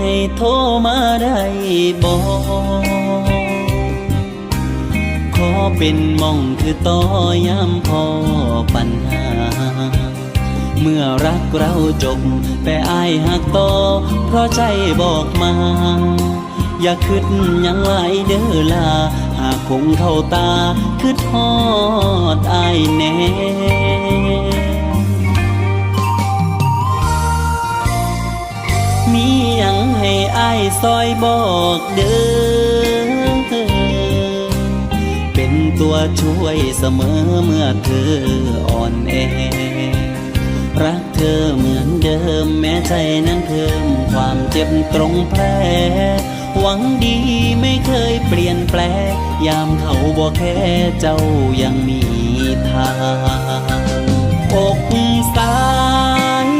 ให้โทรมาได้บ่ขอเป็นหม่องคือต่อยามพอปัญหาเมื่อรักเราจบแต่อ้ายหักต่อเพราะใจบอกมาอย่าคิดหยังหลายเด้อล่ะหากคงเข้าตาคิดฮอดอ้ายแน่มีหยังให้อ้ายซอยบอกเด้อเป็นตัวช่วยเสมอเมื่อเธออ่อนแอรักเธอเหมือนเดิมแม้ใจนั้นเพิ่มความเจ็บตรงแผลหวังดีไม่เคยเปลี่ยนแปลงยามเขาบ่แค่เจ้ายังมีทางอกสาย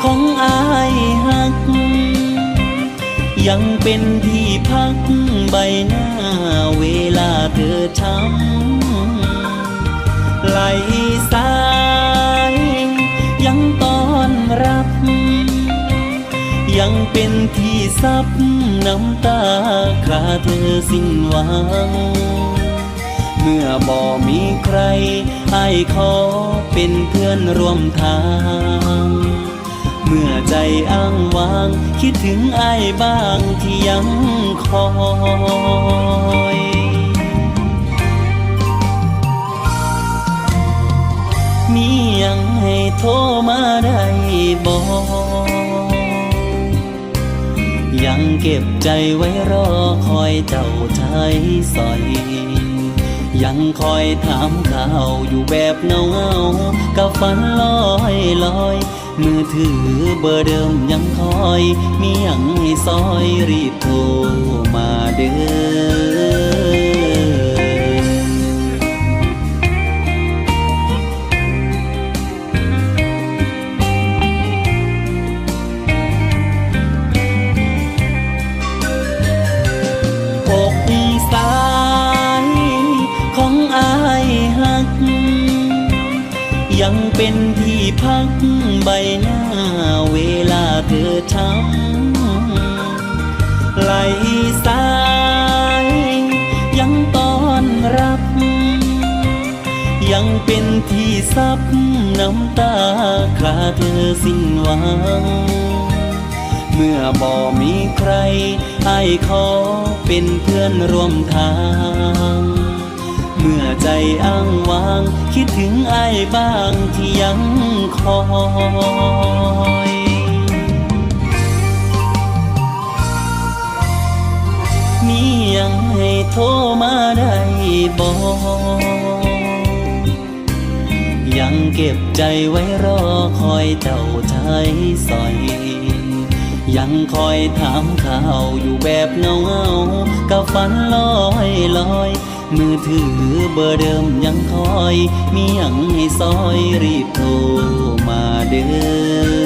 ของอายหักยังเป็นที่พักใบหน้าเวลาเธอช้ำไหลสายยังต้อนรับยังเป็นที่ซับน้ำตาคราเธอสิ้นหวังเมื่อบ่มีใครให้ขอเป็นเพื่อนร่วมทางเมื่อใจอ้างว้างคิดถึงอ้ายบ้างที่ยังคอยมียังให้โทรมาได้บ่ยังเก็บใจไว้รอคอยเจ้าชายสอยยังคอยถามข่าวอยู่แบบเงากับฝันลอยลอยมือถือเบอร์เดิมยังคอยมียังให้ซอยรีบโทรมาเด้อกสายของอายหักยังเป็นที่พักใบหน้าเวลาเธอช้ำไหลสายยังต้อนรับยังเป็นที่ซับน้ำตาคราเธอสิ้นหวังเมื่อบ่มีใครให้ขอเป็นเพื่อนร่วมทางเมื่อใจอ้างว้างคิดถึงอ้ายบ้างที่ยังคอยมียังให้โทรมาได้บ่ยังเก็บใจไว้รอคอยเจ้าชายสอยยังคอยถามข่าวอยู่แบบเงากับฝันลอยลอยมือถือเบอร์เดิมยังคอยมียังให้ซอยรีบโทรมาเด้อ